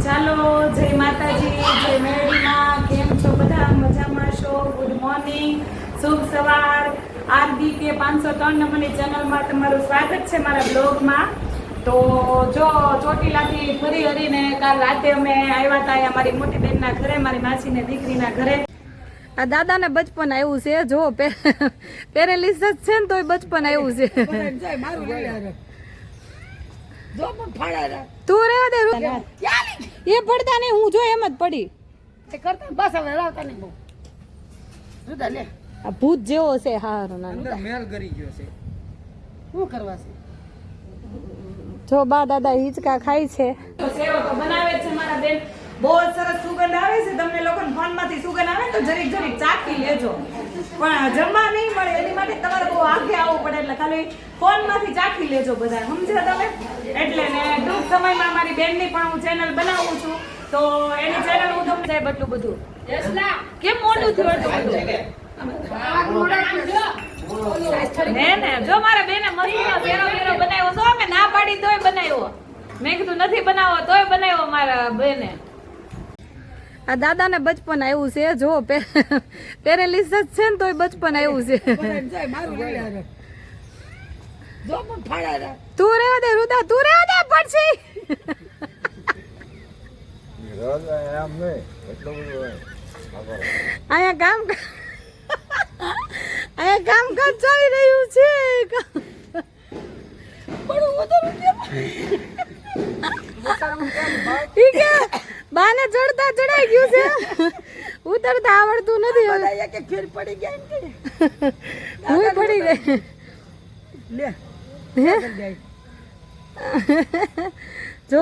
ચાલો, જય માતાજી, જય મેરડીમાં. કેમ છો બધા? મજામાં છો? ગુડ મોર્નિંગ, શુભ સવાર. આરબી કે 503 નંબરની ચેનલમાં તમારું સ્વાગત છે મારા બ્લોગમાં. તો જો ચોટીલાથી ફરી હરીને કાલ રાતે અમે આવ્યા હતા અમારી મોટી બેનના ઘરે, મારી માસીને દીકરીના ઘરે. આ દાદાને બચપન આવ્યું છે, જો પેરેલિસિસ છે ને તોય બચપન આવ્યું છે. તું રેવા દે, એ પડતા નહીં, હું જો એમ જ પડી. આ ભૂત જેવો છે. હારો ના મેલ કરી ગયો છે. શું કરવા છે? જો બા દાદા હિંચકા ખાય છે. સેવો તો બનાવે છે મારા બેન. બહુ સરસ સુગંધ આવે છે. તમને લોકોને ફોન માંથી સુગંધ આવે તો જરીક જરીક ચાખી લેજો, પણ જમવા નહીં મળે એની માટે તમારે બહુ આગે આવવું પડે. એટલે ખાલી ફોન માંથી ચાખી લેજો બધા, સમજ્યા તમે? એટલે ને ટૂંક સમયમાં મારી બેનની પણ હું ચેનલ બનાવું છું, તો એની ચેનલ હું તમને સાહેબ એટલું બધું કેમ મોટું થયું એટલું બધું ને જો મારા બેને મસ્ત ફેરો ફેરો બનાવ્યો તો અમે ના પાડી તોય બનાવ્યો. મેં કીધું નથી બનાવો તોય બનાવ્યો મારા બેને. આ દાદાને બચપન આવ્યું છે, જો પેરેલિસિસ છે ને તોય બચપન આવ્યું છે. તું રેવા દે રુદા, તું રેવા દે પડશે. અહીંયા કામકાજ ચાલી રહ્યું છે. બાને ચડતા ચડાઈ ગયું છે, ઉતરતા આવડતું નથી. ફેર પડી ગયા, હું પડી ગઈ. જો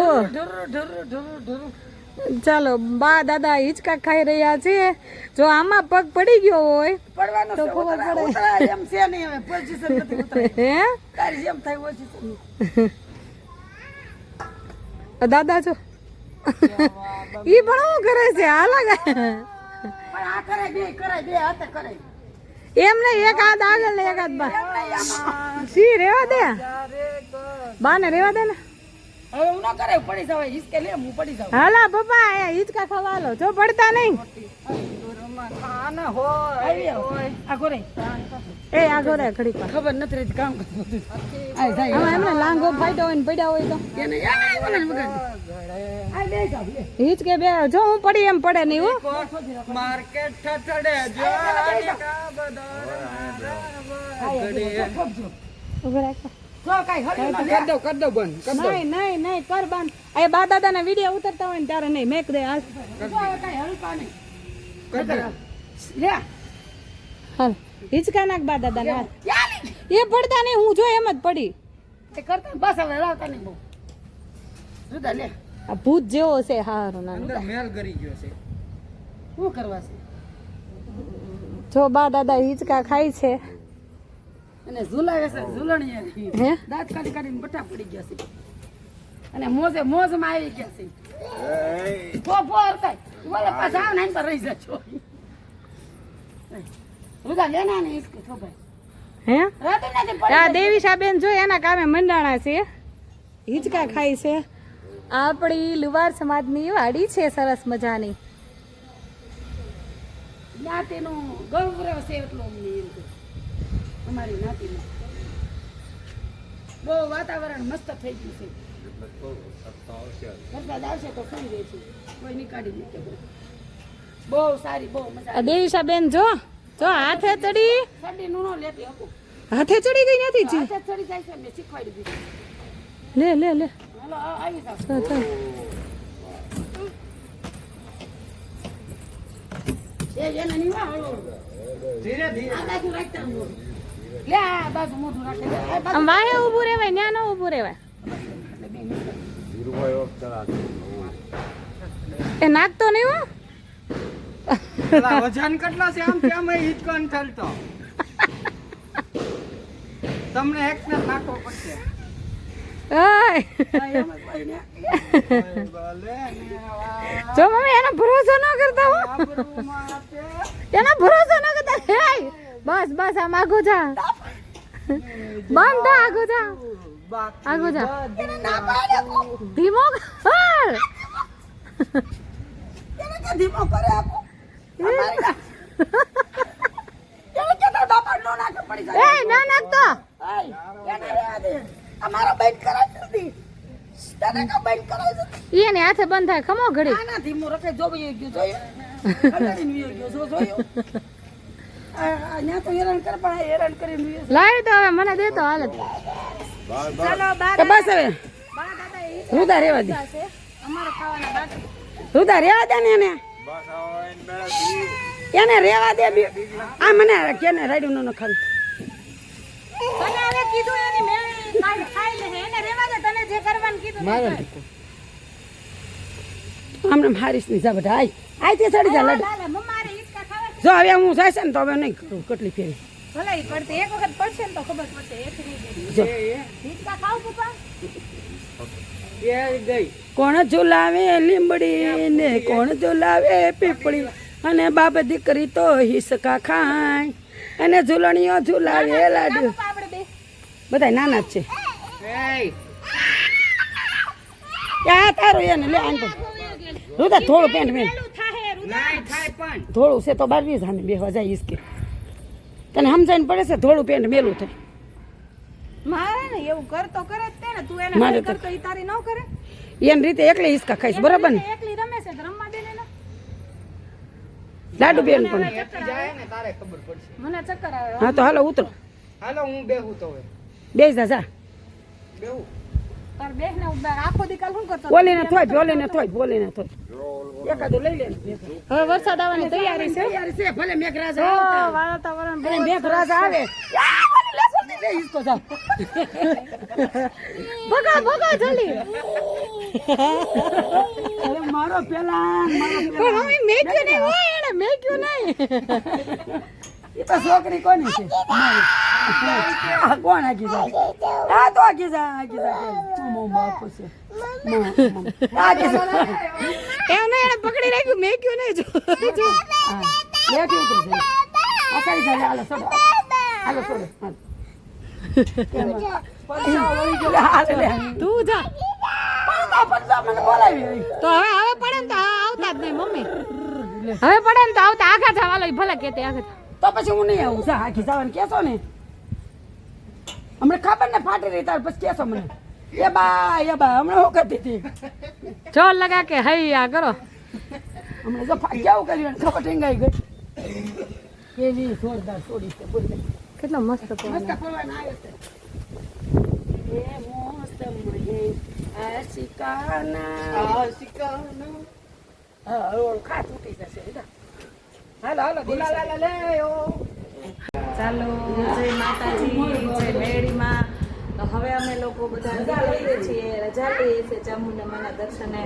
ચાલો, બા દાદા હિંચકા ખાઈ રહ્યા છે. જો આમાં પગ પડી ગયો હોય તો ખબર પડે એમ છે નહીં. હવે પોઝિશન નથી ઉતરે. હે તારી જેમ થાય પોઝિશન. દાદા છો ઈ પણ શું કરે છે? હાલા ગયા પણ આ કરે બે હાથે કરે એમ નહીં. એક હાથ આગળ ને એક હાથ બા. સી રેવા દે, બા ને રેવા દે ને. હવે હું ન કરે, પડી જાવ હિંચકે લે, હું પડી જાવ. હાલા પપ્પા આ હિંચકા ખાવા લો, જો પડતા નહીં. એ આગો રે ઘડી ખબર નથી રહેતી કામ એમને લાંગો ફાટ્યો હોય ને પડ્યા હોય તો હિંચકે બે. જો હું પડી એમ પડે નહીં. હું માર્કેટ ઠઠડે નહીં કર બાંધ. એ બા દાદા ના વિડીયો ઉતરતા હોય ને ત્યારે નહીં મેક દે. હાલ હાલ હિંચકા નાખ બા દાદા ના. એ પડતા નહીં, હું જો એમ જ પડી. આ ભૂત જેવો છે. હારો ના મેલ કરી ગયો છે. શું કરવા છે? જો બા દાદા હિંચકા ખાય છે અને ઝુલાવે છે. ઝુલણી હે દાંત કાઢી કાઢીને બટા પડી ગયા છે અને મોજે મોજમાં આવી ગયા છે. પોપો હરતા બોલે પાછા આવ ને તો રહી જજો. રુદા લેના ને હિંચકે છો ભાઈ. હે આ દેવીશા બેન જો એના કામે મંડાણા છે, હિંચકા ખાય છે. આપણી લુવાર સમાજની વાડી છે સરસ મજાની. જ્ઞાતિનું ગૌરવ છે એટલું અમને એમ કે અમારી નાતીમાં બહુ વાતાવરણ મસ્ત થઈ ગયું છે. વરસાદ આવશે તો ખરી રહે છે, કોઈ નીકાળી મૂકે. બહુ સારી, બહુ મજા. દેવીશા બેન જો જો હાથે ચડી નું ન લેતી હતું. હાથે ચડી ગઈ નથી. હાથે ચડી જાય છે, મેં શીખવાડી દીધું. લે લે લે હાલો આવી જાવ. એ જેને નીવા હાલો ધીરે ધીરે આ બાજુ રાખતા હું. લે આ બાજુ મોઢું રાખે. આમ વાહે ઊભું રહેવાય, ન્યા ન ઊભું રહેવાય. એ નાખતો નહીં હો. વજન કેટલો છે? આમ કેમ હિંચકો ન થલતો? તમને એક ને નાખવો પડશે. જો મમ્મી એનો ભરોસો ન કરતા હો, એનો ભરોસો ન કરતા. બસ બસ આમ આગો જા, બંધ આગો જા, આગો જા. ધીમો ધીમો કરે આપો અમારી ના એને કેતા બાપા નો નાખે પડી જાય એ ના નાખતો આય એને રહેવા દે અમારો બંધ કરાય જલ્દી તને કા બંધ કરાય જલ્દી એને હાથે બંધ થાય ખમો ઘડી આના ધીમો રખે જો ભાઈ ગયો જોયો કલડીને વી ગયો જો જોયો આ તો હેરાન કર પણ હેરાન કરીને વી લાવી તો હવે મને દેતો હાલત ચાલો બાર તો બસ હવે બા દાદા એ રૂદા રેવા દે છે અમારે ખાવાના બાકી રૂદા રેવા દે ને એને રેવા દે આ મને કેને રાડ્યું ન ખાવી તને હવે કીધું એની મેળી ખાઈ લે એને રેવા દે તને જે કરવાનું કીધું મારે આમને હારીશ ની જા બેટા આય તે ચડી જા લડ લાલે મમ્મારે હિચકા ખાવા જો હવે હું જાય છે ને તો હવે નહીં કરું કેટલી ફેરી ભલે ઈ પડતે એક વખત પડશે ને તો ખબર પડશે એક નહીં જો હિચકા ખાવ પપ્પા એ ગઈ કોણ ઝુલાવે લીંબડી ને કોણ ઝુલાવે પીપળી અને બાપ દીકરી તો હિસકા ખાય અને ઝૂલણીઓ ઝુલાવે લાડુ પપ્પા આપણે બે બધા નાના જ છે એ ક્યાં તારું એને લે આન પર રૂદા થોડું પેન્ટ મેં પેલું થાહે નાઈ થાય પણ થોડું છે તો બારવી જાને બેહવા જાય ઈસકે તને સમજાઈને પડે છે થોડું પેન્ટ મેલું થાય મારે ને એવું કરતો કરે જ તે ને તું એને મારે હારે તો- કરતો ઈ તારી ન કરે એની રીતે એકલી હિસકા ખાઈશ બરાબર ને એકલી રમે છે તો રમવા દે ને એને. લાડુ બેન પણ જાય ને તારે ખબર પડશે મને ચક્કર આવે હા તો હાલો ઉતરો હાલો હું બેહું તો હવે બેસ જા બેહું તાર બેહ ને ઉડાર આખો દીકાલ શું કરતો બોલીને થોય બોલીને થોય એકાદું લઈ લે હવે વરસાદ આવવાની તૈયારી છે તૈયારી છે ભલે મેઘરાજા આવતા હોય. વાતાવરણ અને મેઘરાજા આવે યા, મને લેસન નહીં દે હિસકો જા. ભગા જલ્દી અરે મારો પેલા પણ હવે મેક્યું નહીં હોય એને મેક્યું નહીં એ તો છોકરી કોની છે મારી. આ કોણ આગી જાય આ તો આગી જા મો બાપુ છે આગી જા એને એને પકડી રાખ્યું મેક્યું નહીં જો હા, લેટી ઉતરી જાય આ સારી જાય હાલો છોડો હાલ. પૈસા વળી ગયો હાલ લે તું જા પૈસા મને બોલાવી તો હવે પડે ને તો આવતા જ નહીં મમ્મી હવે પડે ને તો આવતા આગા જવાલો ભલે કેતે આગળ તો પછી હું નહીં આવું જા આખી જવાનું કેસો ને હમણાં ખબર ને ફાટી રહી તાર પછી કેસો મને એ બા હમણાં હું કરતી હતી ચોર લગા કે હૈયા કરો હમણાં જો કેવું કર્યું એને ખબર ટીંગાઈ ગઈ કેવી જોરદાર છોડી છે બોલ કેટલો મસ્ત મસ્ત પવન આવ્યો છે એ મોસમ હે આશિકાના હા ઓળ ખા તૂટી જશે બેટા. હાલો ચાલો જય માતાજી જય મેળીમાં તો હવે અમે લોકો બધા નીકળીએ છીએ રજા લઈએ છીએ ચામુંડામાના દર્શને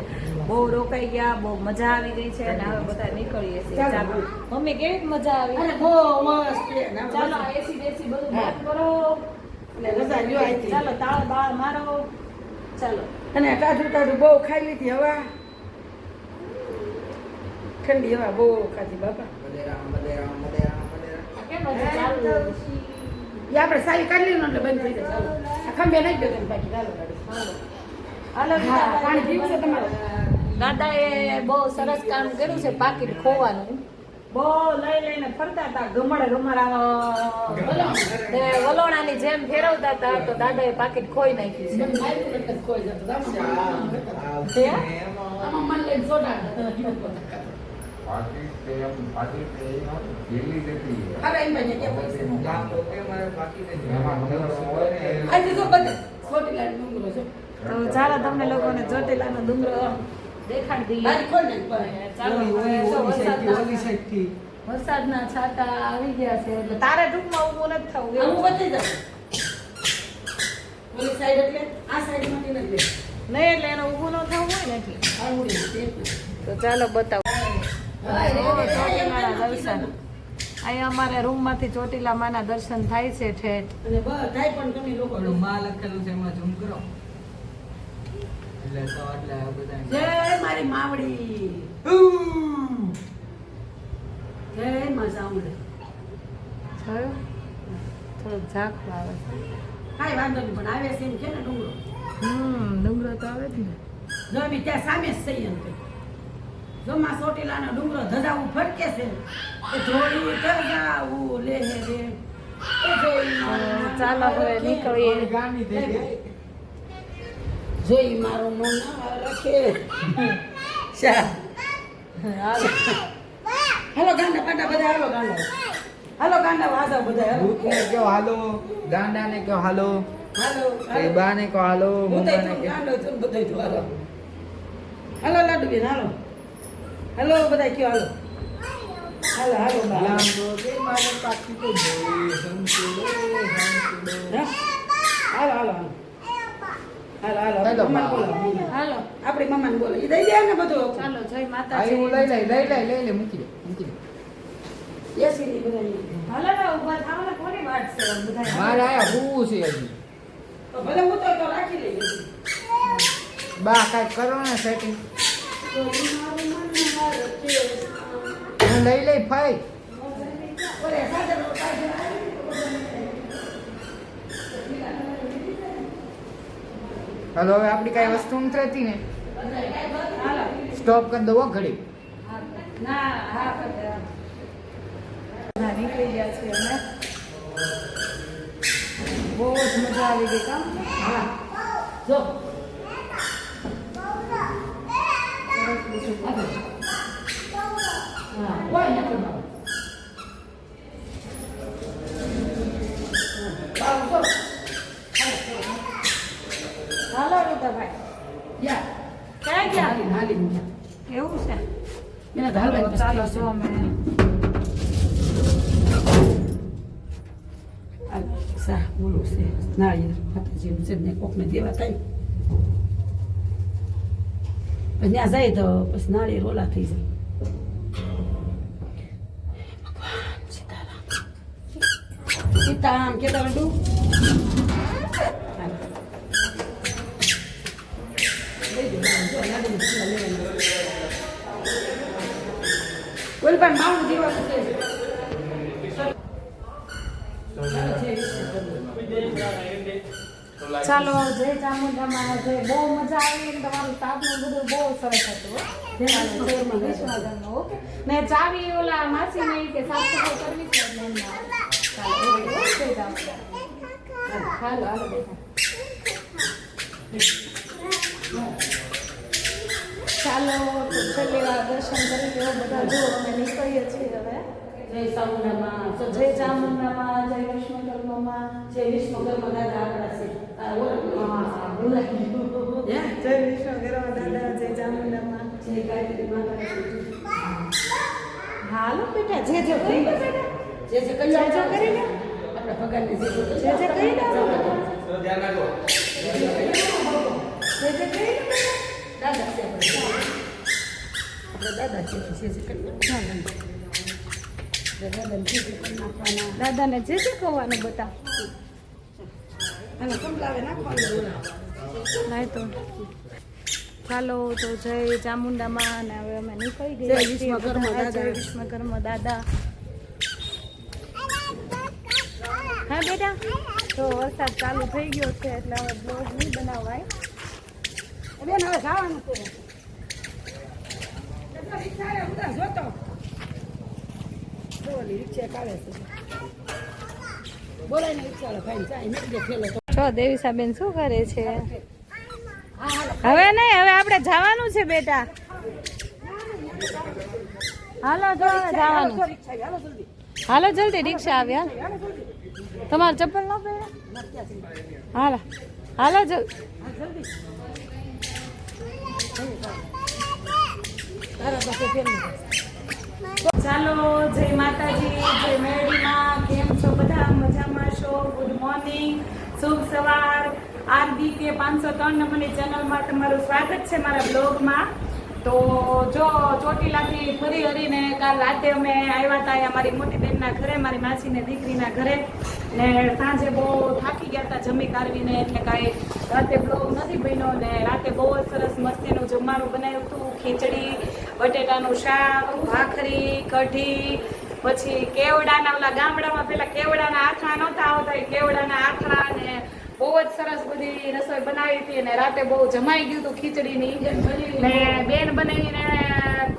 બહુ રોકાઈ ગયા બહુ મજા આવી ગઈ છે અને હવે બધા નીકળીએ છીએ ચાલો મમ્મી કેવી મજા આવી અરે બહુ મસ્ત છે ને ચાલો એસી બેસી બધું બંધ કરો અને રજા લ્યો આઈથી. ચાલો તાળ બાળ મારો ચાલો અને કાજુ બહુ ખાઈ લીધી હવા ઠંડી હવા બહુ ખાધી બાપા કેમ હજી ચાલુ એ આપણે સાલી કાઢી લીધું એટલે બંધ થઈ જાય ચાલો આ ખંભે નાખી દો તમે બાકી ચાલો ગાડી. હાલો હા, પાણી પીવું છે તમારે દાદાએ બહુ સરસ કામ કર્યું છે પાકીટ ખોવાનું બહુ લઈને ફરતા હતા વલોણાની જેમ ફેરવતા હતા તો દાદાએ પાકીટ ખોઈ નાખ્યું છે કોઈ જતો હે? આમાં મન લઈને સોડા અરે એમ બને કે પૈસા આજે જો બધે ખોટી લાઈન ડુંગરો છે તો ચાલો તમને લોકોને ચોટીલાનો ડુંગરો દેખાડી દઈએ બારી ખોલ ને પર. ચાલો હવે જો વરસાદના છાંટા આવી ગયા છે એટલે તારે ટૂંકમાં ઊભું નથી થવું હું એવું બચી જાઉં ઓલી સાઈડ એટલે આ સાઈડ માંથી નથી નહીં એટલે એને ઊભું ન થવું હોય ને એટલે આ ઉડી છે તો ચાલો બતાવો ચોટીલાના દર્શન અહીંયા અમારે રૂમમાંથી ચોટીલા માના દર્શન થાય છે ઠેઠ અને બધાય પણ તમે લોકો માં લખેલું છે એમાં ઝૂમ કરો એટલે તો એટલે આ બધા જય મારી માવડી જય માં સાંભળે જોયું થોડુંક ઝાંખું આવે છે કાંઈ વાંધો નહીં પણ આવે છે એમ કે ને ડુંગરો ડુંગરો તો આવે જ ને જો બી ત્યાં સામે જ થઈ એમ કે જોમાં ચોટીલાનો ડુંગરો ધજાવું ફરકે છે એ જોડી ધજાવું લે રે એ જોઈ ચાલો હવે નીકળીએ. ગાની થઈ ગઈ. જોઈ મારું મન રાખે શા હાલો. હાલો ગાંડા પાટા બધા હાલો ગાંડા વાજા બધા હાલો ભૂતને કયો હાલો, ગાંડાને કયો હાલો, હાલો એ બાને કયો હાલો, હું મમ્માને તો કયો ગાંડો છું બધા તો હાલો હાલો લાડુ બેન હાલો હાલો બધા કયો હાલો હાલો બા લાંબો કે મારે પાછી તો જોઈ સંતુડો હે? હાલો હાલો હાલો હાલો હાલો, મમ્માને બા. બોલો હાલો આપણી મમ્માને બોલો એ દઈ દે ને બધું ચાલો જય આઈ માતાજી. હું લઈ લે મૂકી દે એસી ની બધા હાલો ને ઊભા થાવ ને કોની વાટ છે બધા. મારે આયા હું છે હજી તો ભલે હું તો રાખી લઈએ બા કાંઈક કરો ને સેટિંગ હું લઈ ફાઈ હાલો હવે આપણી કાંઈ વસ્તુ નથી રહેતી ને હાલો. સ્ટોપ કરી દો ઘડી ના હા કરતે. ના નીકળી ગયા છીએ અમે. બહુ જ મજા આવી ગઈ કામ. હા જો સરસ બીજું બધું. હા કોઈ નથી બાબુ જો હાલો રૂપાભાઈ. યા ક્યાં ગયા? હાલી એવું છે. એને ચાલો ધાલવા ચાલો જો અમે સા બોલો છે નાળિયેર માતાજીનું છે ને કોકને દેવા થાય પછી ત્યાં જાય તો પછી નાળિયેર ઓલા થઈ જાય ભગવાન સીતારામ કેતા બેટું બોલ પણ માઉન્ટ જેવા છે ચાલો જય ચામુંડામાં જય. બહુ મજા આવી અને તમારું તાપનું બધું બહુ સરસ હતું હો. ચાલો, જય વિશ્વકર્મા. ઓકે ને ચાવી ઓલા માસી નહીં કે સાફ સફાઈ કરવી છે એટલે એમને આપો. ચાલો ઓકે, હો, જય ચામુંડા. હાલો હાલો બેટા. ચાલો તો છેલ્લી વાર દર્શન કરી લો બધા. જો અમે નીકળીએ છીએ હવે. જય ચામુંડામાં તો જય ચામુંડામાં જય વિશ્વકર્મામાં જય વિશ્વકર્મા દાદા આપણા છે તારા ઓળખ બોલાવી હે જય વિશ્વકર્મા દાદા જય ચામુંડામાં. જય ગાયત્રી માતા હાલો બેટા જે જે કરી લો બેટા. જે જે કરી જે જે કરી લો. આપણા ભગવાનને જે જે જે કરી લો. જે જે કરી લો બેટા. દાદા છે આપણા દાદા છે જે જે કરી દાદાને જે જે કરી નાખવાના દાદાને જે જે કહેવાનું બતા. અને સંભળાવે નાખવાનું નાય તો ચાલો તો જય ચામુંડામાં અને હવે અમે નીકળી જય ગયા છીએ. વિશ્વકર્મા બધા દાદા. જય વિશ્વકર્મા દાદા. હા બેટા તો વરસાદ ચાલુ થઈ ગયો છે એટલે હવે બ્લોગ નહીં બનાવાય. બેન હવે જવાનું છે રિક્ષા બધા જોતો બોલી રિક્ષા કાઢે છે બોલાય ને રિક્ષા ભાઈ જાય નથી દે ફેલો તો જો દેવીસાબેન શું કરે છે? હવે નહીં, હવે આપણે જવાનું છે બેટા. હાલો જો હવે જવાનું. રિક્ષા હાલો જલ્દી હાલો જલ્દી રિક્ષા આવી. હાલો હાલો જલ્દી તમારે ચપ્પલ ન પહેર્યા? હાલો હાલો જલ્દી. જલ્દી તારા પાસે ફેરવું ચાલો જય માતાજી જય મેરડીમાં. કેમ છો બધા? મજામાં છો? ગુડ મોર્નિંગ, શુભ સવાર. આરબીકે 503 નંબરની ચેનલમાં તમારું સ્વાગત છે મારા બ્લોગમાં. તો જો ચોટીલાથી ફરી હરીને કાલ રાતે અમે આવ્યા હતા અમારી મોટી બહેનના ઘરે, મારી માસીને દીકરીના ઘરે. ને સાંજે બહુ થાકી ગયા હતા જમી કારવીને, એટલે કાંઈ રાતે બ્લોગ નથી બન્યો. ને રાતે બહુ જ સરસ મસ્તીનું જમવાનું બનાવ્યું હતું. ખીચડી, બટેટાનું શાક, ભાખરી, કઢી, પછી કેવડાના ઓલા ગામડામાં પેલા કેવડાના આથણા નહોતા આવતા, એ કેવડાના આથણા ને બહુ જ સરસ બધી રસોઈ બનાવી હતી. અને રાતે બહુ જમાઈ ગયું હતું ખીચડીની. ને બેન બનાવીને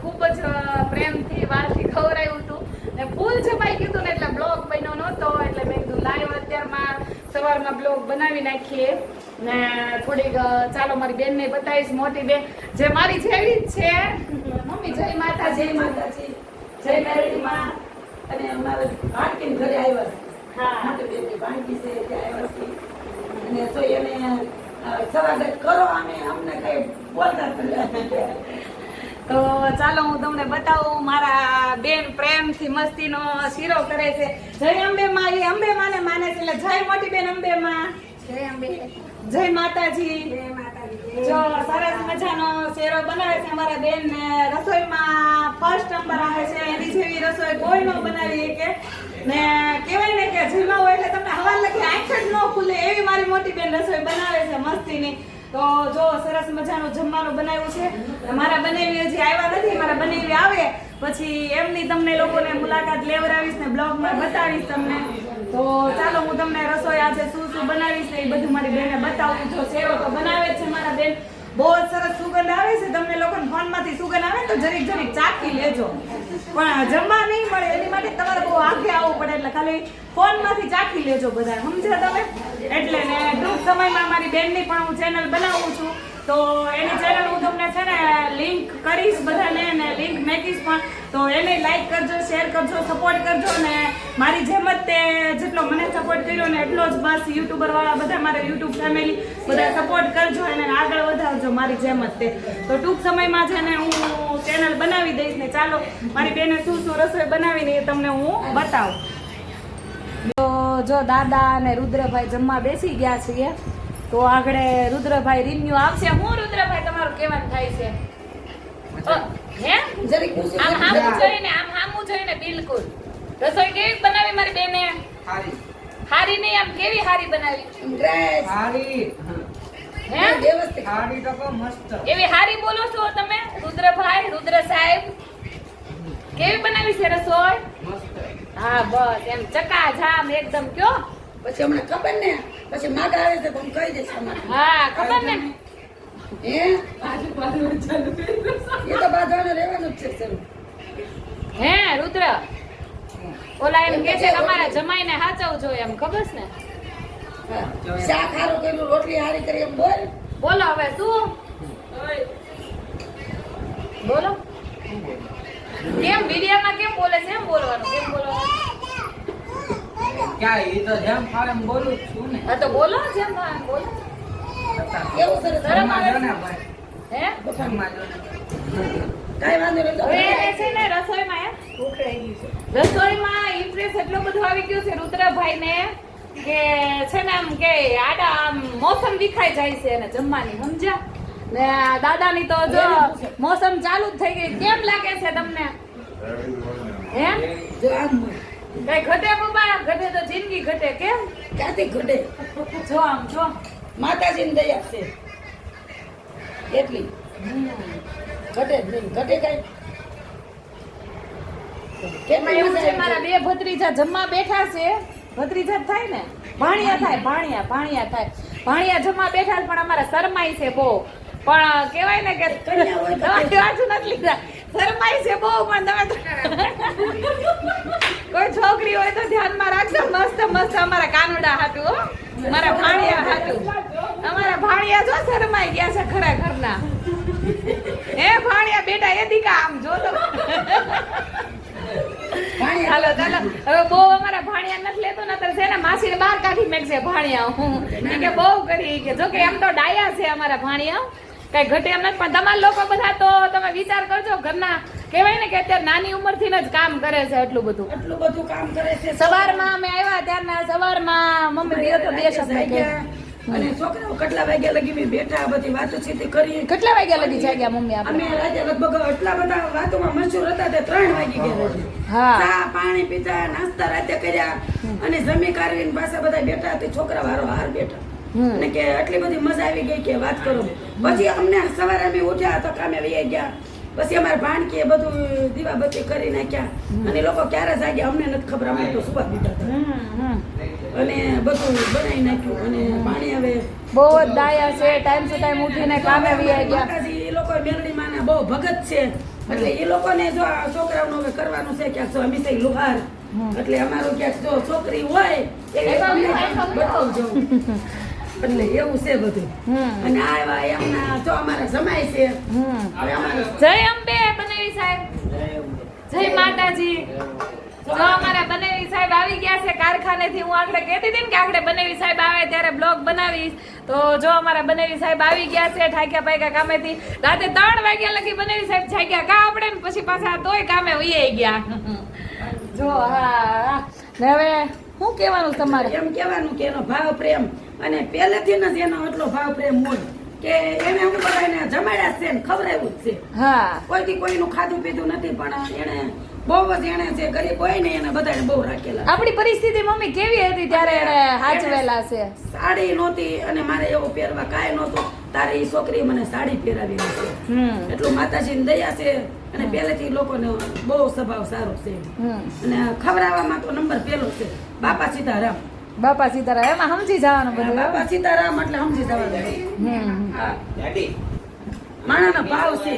ખૂબ સવારમાં બ્લોગ બનાવી નાખીએ ને થોડીક ચાલો મારી બેનને બતાવીશ, મોટી બેન જે મારી જેવી જ છે. મમ્મી જય માતાજી. જય માતાજી, જય મેરડી માં. અને અમારે ભાણકીને ઘરે આવ્યા છે. હા. મોટી બેનની ભાણકી છે ત્યાં આવ્યા છે. અને તો એને સ્વાગત કરો, અમને કઈ બોલતા નથી. તો ચાલો હું તમને બતાવું. મારા બેન પ્રેમથી મસ્તીનો શીરો કરે છે. જય અંબે માં. એ અંબે માને માને છે એટલે જય મોટી બેન અંબે માં. જય અંબે, જય માતાજી. જય માતાજી. જો સરસ મજાનો શેરો બનાવે છે અમારા બેન ને. રસોઈમાં ફર્સ્ટ નંબર આવે છે. એની જેવી રસોઈ કોઈ ન બનાવી કે ને કહેવાય ને કે જીવવા હોય એટલે તમને હવાર લગી આંખ જ ન ખુલે એવી મારી મોટી બેન રસોઈ બનાવે છે મસ્તીની. તો જો સરસ મજાનું જમવાનું બનાવ્યું છે. મારા બનેવી હજી આવ્યા નથી. મારા બનેવી આવે પછી એમની તમને લોકોને મુલાકાત લેવડાવીશ ને બ્લોગમાં બતાવીશ તમને. તો ચાલો હું તમને રસોઈ આજે શું શું બનાવીશ એ બધું મારી બેનને બતાવું. જો સેવો તો બનાવે છે મારા બેન. બહુ જ સરસ સુગંધ આવે છે. તમને લોકોને ફોનમાંથી સુગંધ આવે તો જરીક જરીક ચાખી લેજો, પણ જમવા નહીં મળે એની માટે તમારે બહુ આંખે આવવું પડે. એટલે ખાલી ફોનમાંથી ચાખી લેજો બધા, સમજ્યા તમે? એટલે ને ટૂંક સમયમાં મારી બેનની પણ હું ચેનલ બનાવું છું. તો એની ચેનલ હું તમને છે ને લિંક કરીશ બધાને, ને લિંક નાખીશ પણ. તો એને લાઈક કરજો, શેર કરજો, સપોર્ટ કરજો. ને મારી જેમ જ તે જેટલો મને સપોર્ટ કર્યો ને એટલો જ બસ યુટ્યુબર વાળા બધા મારા યુટ્યુબ ફેમિલી બધા સપોર્ટ કરજો એને આગળ વધારજો મારી જેમ જ તે. તો ટૂંક સમયમાં છે ને હું ચેનલ બનાવી દઈશ ને ચાલો મારી બેને શું શું રસોઈ બનાવીને એ તમને હું બતાવું. તો જો દાદા અને રુદ્રભાઈ જમવા બેસી ગયા છીએ. તો આગળ રુદ્રભાઈ રિન્યુ આવશે. હું રુદ્રભાઈ તમારું કહેવાનું થાય છે હે જરીક પૂછી આમ હામું જોઈને બિલકુલ. રસોઈ કેવી બનાવી મારી બેને? હારી હારી નહીં, આમ કેવી હારી બનાવી ડ્રેસ હારી હે? વ્યવસ્થિત. હારી તો બહુ મસ્ત. એવી હારી બોલો છો તમે રુદ્રભાઈ, રુદ્ર સાહેબ? કેવી બનાવી છે રસોઈ? મસ્ત. હા બસ એમ ચકાજામ એકદમ કયો. પછી હમણાં ખબર ને, પછી માગ આવે છે તો હું કહી દઈશ અમારે. હા ખબર ને. હે એ તો બાંધવાનું રહેવાનું જ છે શરૂ. હે રુદ્ર ઓલા એમ કે છે કે અમારા જમાઈને હાચવજો એમ, ખબર છે ને? હા. શાક હારું કર્યું, રોટલી હારી કરી એમ બોલ. બોલો હવે શું બોલો? કેમ વિડીયોમાં કેમ બોલે છે? એમ બોલવાનું, કેમ બોલવાનું? ક્યાં એ તો જેમ ફાવે એમ બોલું જ છું ને. હા તો બોલો જેમ થાય એમ બોલો. એવું સરસ. શરમ આવે જો છે? ને ભાઈ. હે જમવા જો ને. કાંઈ વાંધો નહીં તો હવે એને છે ને રસોઈમાં રસોઈમાં ઇન્ટરેસ્ટ એટલો બધો આવી ગયો છે રુદ્રભાઈ ને કે છે ને આમ કે આડા આમ મોસમ વિખાઈ જાય છે એને જમવાની, સમજ્યા? ને દાદાની તો જો મોસમ ચાલુ જ થઈ ગઈ. કેમ લાગે છે તમને? હે જો આમ કઈ ઘટે બાબા? ઘટે તો જિંદગી ઘટે. કેમ? ક્યાંથી ઘટે? જો આમ જો માતાજીની દયા છે એટલી. ઘટે જ નહીં. ઘટે કઈ એમાં એવું છે મારા બે ભત્રીજા જમવા બેઠા છે. ભત્રીજા જ થાય ને, ભાણિયા થાય, ભાણિયા થાય. ભાણિયા જમવા બેઠા છે પણ અમારા શરમાઈ છે બહુ. પણ કહેવાય ને કે કન્યા હોય તો તમારી બાજુ નથી લીધા. શરમાઈ છે બહુ પણ તમે કોઈ છોકરી હોય તો ધ્યાનમાં રાખજો. મસ્ત મસ્ત અમારા કાનુડા હાટું હો, મારા ભાણિયા હાટું. અમારા ભાણિયા જો શરમાઈ ગયા છે ખરા ઘરના. હે ભાણિયા બેટા એ દીકા આમ જો તો. ચાલો ચાલો હવે બહુ અમારા ભાણિયા નથી લેતો નતર છે ને માસીને બહાર કાઢી મેકશે ભાણિયા. હું કે બહુ કરી કે જો કે એમ તો ડાયા છે અમારા ભાણિયા, કઈ ઘટે એમ નથી. પણ તમારા લોકો બધા તો તમે વિચાર કરજો ઘરના. કહેવાય ને કે અત્યારે નાની ઉંમરથી જ કામ કરે છે એટલું બધું કામ કરે છે. સવારમાં અમે આવ્યા ત્યારના સવારમાં મમ્મી બે તો બે શબ્દ ગયા અને છોકરાઓ કેટલા વાગ્યા લગી મેં બેઠા બધી વાતચીત કરી. કેટલા વાગ્યા લગી જાગ્યા મમ્મી આપણે? અમે રાતે લગભગ એટલા બધા વાતોમાં મશહૂર હતા તે 3 વાગી ગયા. હા ચા પાણી પીતા, નાસ્તા રાતે કર્યા અને જમી કાઢીને પાછા બધા બેઠા તે છોકરા વારો હાર બેઠા. અને કે આટલી બધી મજા આવી ગઈ કે વાત કરો. પછી અમને સવારે અમે ઉઠ્યા તો કામે વહી ગયા. પછી અમારા ભાણકીએ બધું દીવાબત્તી કરી નાખ્યા અને લોકો ક્યારે જાગ્યા અમને નથી ખબર. અમે તો સુવા દીધા હતા અને બધું બનાવી નાખ્યું. અને પાણી હવે બહુ જ દાયા છે, ટાઈમ ટુ ટાઈમ ઉઠીને કામે વહી ગયા. માતાજી એ લોકો મેલડી માના બહુ ભગત છે એટલે એ લોકોને જો આ છોકરાઓનું હવે કરવાનું છે ક્યાંક જો હંમેશા લુહાર એટલે અમારું ક્યાંક જો છોકરી હોય એ બતાવજો એટલે એવું છે બધું અને આ એમના જો અમારા જમાય છે હવે અમારા જય અંબે બનેવી સાહેબ, જય માતાજી. જો અમારા બનેવી સાહેબ આવી ગયા છે કારખાનેથી. હું આગળ કહેતી હતી ને કે આગળ બનેવી સાહેબ આવે ત્યારે બ્લોગ બનાવીશ. તો જો અમારા બનેવી સાહેબ આવી ગયા છે ઠાક્યા પાક્યા કામેથી. રાતે 3 વાગ્યા લગી બનેવી સાહેબ જાગ્યા કા આપણે ને પછી પાછા તોય કામે વહી ગયા. જો હા ને હવે શું કહેવાનું તમારે? એમ કહેવાનું કે એનો ભાવ પ્રેમ અને પહેલેથી જ એનો એટલો ભાવ પ્રેમ હોય કે એને હું બધાને જમાડ્યા છે ને ખવડાવ્યું જ છે. હા કોઈથી કોઈનું ખાધું પીધું નથી પણ એને બહુ જ એને જે ગરીબ હોય ને એને બધાને બહુ રાખેલા. આપણી પરિસ્થિતિ મમ્મી કેવી હતી ત્યારે એને હાચવેલા છે? સાડી નહોતી અને મારે એવું પહેરવા કાંઈ નહોતું. તારે એ છોકરી મને સાડી પહેરાવી છે. એટલું માતાજીની દયા છે અને પહેલેથી લોકોનો બહુ સ્વભાવ સારો છે અને ખવડાવવામાં તો નંબર પહેલો છે. બાપા સીતારામ, બાપા સીતારામ એમાં સમજી જવાનું બધું. બાપા સીતારામ એટલે સમજી જવાનું. હા માણાનો ભાવ છે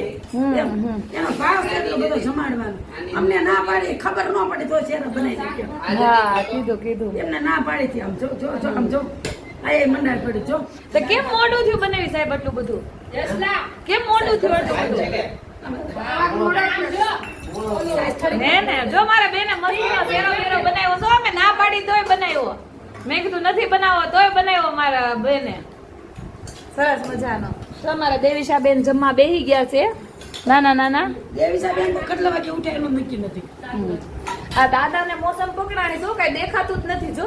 એમ. એનો ભાવ છે એટલો બધો જમાડવાનો. અમને ના પાડી ખબર ન પડી તો ચહેરા બનાવી નાખ્યો. હા કીધું એમને ના પાડી હતી. આમ જો જો જો આમ જો આ એ મંડાઈ પડી જો. તો કેમ મોડું થયું બનેવી સાહેબ આટલું બધું? કેમ મોડું થયું આટલું બધું? ને ને જો મારા બેને મસ્તીનો શેરો બેરો બનાવ્યો તો અમે ના પાડી તોય બનાવ્યો. મેં કીધું નથી બનાવવો તોય બનાવ્યો મારા બેને. સરસ મજાનો. તો અમારા દેવીશા બેન જમવા બેહી ગયા છે. નાના દેવી સાહેબ એમ તો કેટલા વાગે ઉઠે એનું નક્કી નથી. આ દાદાને મોસમ પકડાણી શું કઈ દેખાતું જ નથી. જો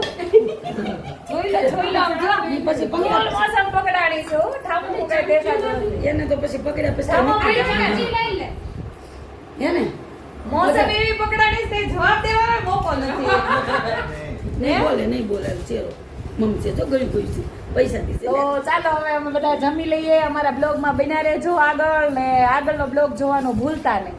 જોઈ લો આમ જો પછી ફૂલ મોસમ પકડાણી છે. હો ઠામું કઈ દેખાતું નથી. એને તો પછી પકડ્યા પછી ઠામું મૂકી પકડી દેવાનું. લઈ લે. એને મોસમ એવી પકડાણી છે જવાબ દેવાનો મોકો નથી. નહીં બોલે ચેરો મમ્મી છે તો ગળી ગઈ છે પૈસા દીધે. તો ચાલો હવે અમે બધા જમી લઈએ. અમારા બ્લોગમાં બન્યા રહેજો આગળ ને આગળનો બ્લોગ જોવાનું ભૂલતા નહીં.